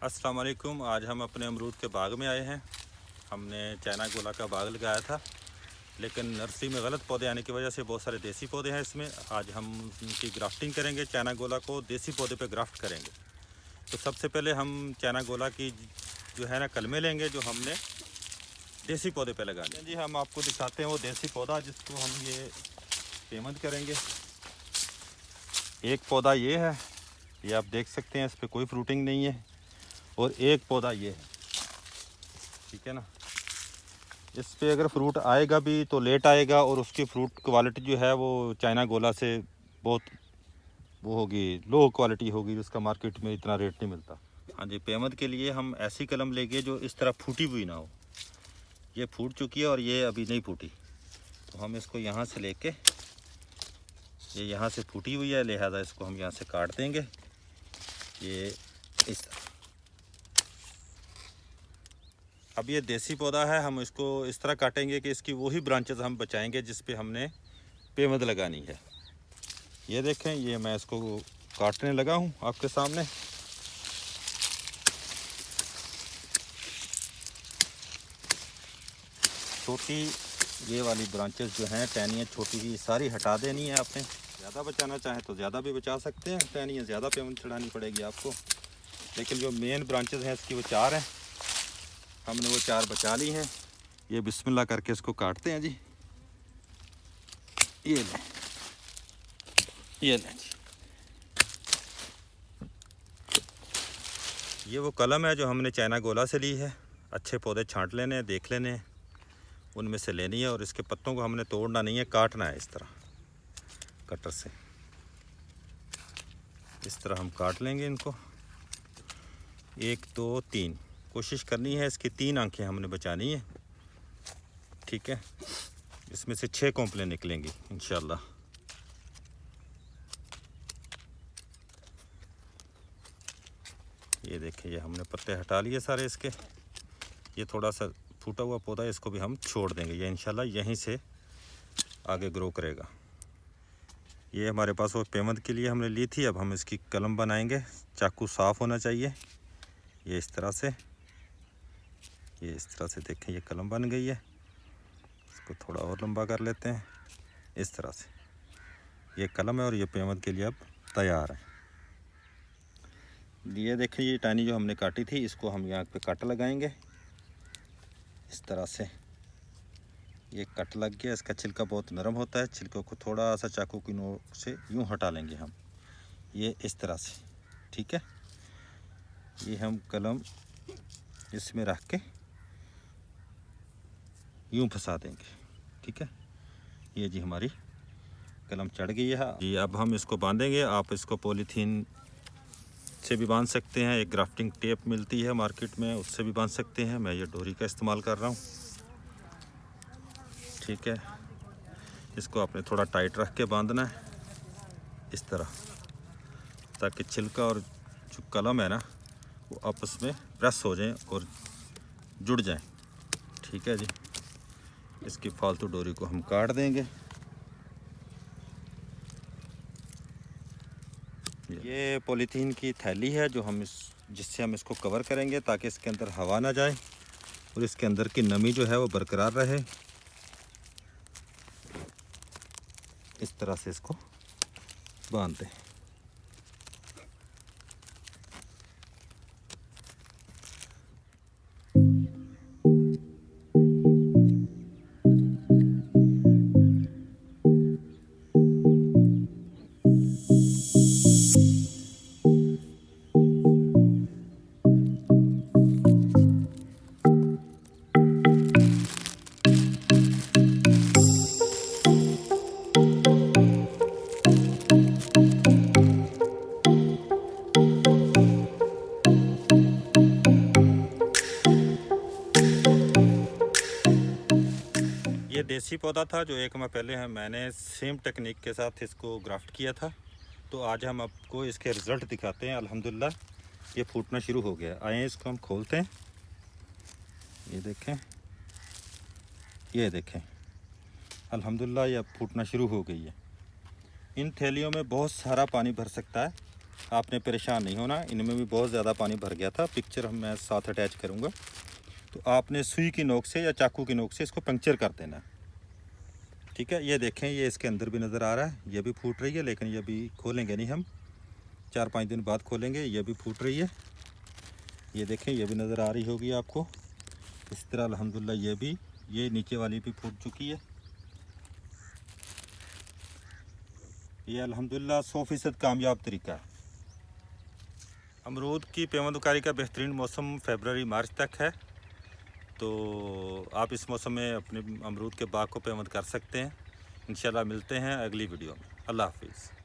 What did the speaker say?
अस्सलाम वालेकुम। आज हम अपने अमरूद के बाग में आए हैं। हमने चाइना गोला का बाग लगाया था, लेकिन नर्सरी में गलत पौधे आने की वजह से बहुत सारे देसी पौधे हैं इसमें। आज हम उनकी ग्राफ्टिंग करेंगे, चाइना गोला को देसी पौधे पे ग्राफ्ट करेंगे। तो सबसे पहले हम चाइना गोला की जो है ना कलमे लेंगे, जो हमने देसी पौधे पे लगाने जी। हम आपको दिखाते हैं वो देसी पौधा जिसको हम ये पेमंद करेंगे। एक पौधा ये है, ये आप देख सकते हैं, इस पर कोई फ्रूटिंग नहीं है। और एक पौधा ये है, ठीक है ना। इस पे अगर फ्रूट आएगा भी तो लेट आएगा, और उसकी फ्रूट क्वालिटी जो है वो चाइना गोला से बहुत वो होगी, लो क्वालिटी होगी, जिसका मार्केट में इतना रेट नहीं मिलता। हाँ जी, पेमद के लिए हम ऐसी कलम लेंगे जो इस तरह फूटी हुई ना हो। ये फूट चुकी है और ये अभी नहीं फूटी, तो हम इसको यहाँ से लेके, ये यहाँ से फूटी हुई है, लिहाजा इसको हम यहाँ से काट देंगे। ये इस तरह। अब ये देसी पौधा है, हम इसको इस तरह काटेंगे कि इसकी वही ब्रांचेस हम बचाएंगे जिस पे हमने पेमद लगानी है। ये देखें, ये मैं इसको काटने लगा हूँ आपके सामने। छोटी ये वाली ब्रांचेस जो हैं, टहनियाँ छोटी की सारी हटा देनी है आपने। ज़्यादा बचाना चाहें तो ज़्यादा भी बचा सकते हैं, टहनियाँ ज़्यादा पेमद चढ़ानी पड़ेगी आपको। लेकिन जो मेन ब्रांचेस हैं इसकी वो 4 हैं, हमने वो 4 बचा ली हैं। ये बिस्मिल्लाह करके इसको काटते हैं जी। ये लें, ये लें जी। ये वो कलम है जो हमने चाइना गोला से ली है। अच्छे पौधे छांट लेने हैं, देख लेने हैं, उनमें से लेनी है। और इसके पत्तों को हमने तोड़ना नहीं है, काटना है इस तरह कटर से। इस तरह हम काट लेंगे इनको। 1 2 3 कोशिश करनी है इसकी 3 आंखें हमने बचानी है, ठीक है। इसमें से 6 कॉम्प्लें निकलेंगी इंशाल्लाह। ये देखिए, ये हमने पत्ते हटा लिए सारे इसके। ये थोड़ा सा फूटा हुआ पौधा है, इसको भी हम छोड़ देंगे, ये इंशाल्लाह यहीं से आगे ग्रो करेगा। ये हमारे पास वो पेमंद के लिए हमने ली थी। अब हम इसकी कलम बनाएंगे। चाकू साफ़ होना चाहिए। ये इस तरह से, ये इस तरह से देखें, ये कलम बन गई है। इसको थोड़ा और लंबा कर लेते हैं इस तरह से। ये कलम है और ये पेमंद के लिए अब तैयार है। ये देखें, ये टानी जो हमने काटी थी, इसको हम यहाँ पे कट लगाएंगे इस तरह से। ये कट लग गया। इसका छिलका बहुत नरम होता है, छिलकों को थोड़ा सा चाकू की नोक से यूँ हटा लेंगे हम, ये इस तरह से, ठीक है। ये हम कलम इसमें रख के यूँ फंसा देंगे, ठीक है। ये जी हमारी कलम चढ़ गई है जी। अब हम इसको बांधेंगे। आप इसको पॉलीथीन से भी बांध सकते हैं, एक ग्राफ्टिंग टेप मिलती है मार्केट में, उससे भी बांध सकते हैं। मैं ये डोरी का इस्तेमाल कर रहा हूँ, ठीक है। इसको आपने थोड़ा टाइट रख के बांधना है इस तरह, ताकि छिलका और जो कलम है ना वो आपस में प्रेस हो जाएं और जुड़ जाएं, ठीक है जी। इसकी फालतू डोरी को हम काट देंगे। ये पॉलीथीन की थैली है जो हम जिससे हम इसको कवर करेंगे, ताकि इसके अंदर हवा ना जाए और इसके अंदर की नमी जो है वो बरकरार रहे। इस तरह से इसको बांध दें। ये देसी पौधा था जो एक माह पहले मैंने सेम टेक्निक के साथ इसको ग्राफ्ट किया था। तो आज हम आपको इसके रिज़ल्ट दिखाते हैं। अल्हम्दुलिल्लाह ये फूटना शुरू हो गया। आए इसको हम खोलते हैं। ये देखें, ये देखें, अल्हम्दुलिल्लाह ये अब फूटना शुरू हो गई है। इन थैलियों में बहुत सारा पानी भर सकता है, आपने परेशान नहीं होना। इनमें भी बहुत ज़्यादा पानी भर गया था, पिक्चर मैं साथ अटैच करूँगा। तो आपने सुई की नोक से या चाकू की नोक से इसको पंक्चर कर देना, ठीक है। ये देखें, ये इसके अंदर भी नज़र आ रहा है, ये भी फूट रही है, लेकिन ये भी खोलेंगे नहीं हम, 4-5 दिन बाद खोलेंगे। ये भी फूट रही है, ये देखें, ये भी नज़र आ रही होगी आपको। इस तरह अल्हम्दुलिल्लाह ये नीचे वाली भी फूट चुकी है। ये अल्हम्दुलिल्लाह 100% कामयाब तरीका है। अमरूद की पेवंदकारी का बेहतरीन मौसम फरवरी मार्च तक है, तो आप इस मौसम में अपने अमरूद के बाग को पेवंद कर सकते हैं। इंशाल्लाह मिलते हैं अगली वीडियो में। अल्लाह हाफिज़।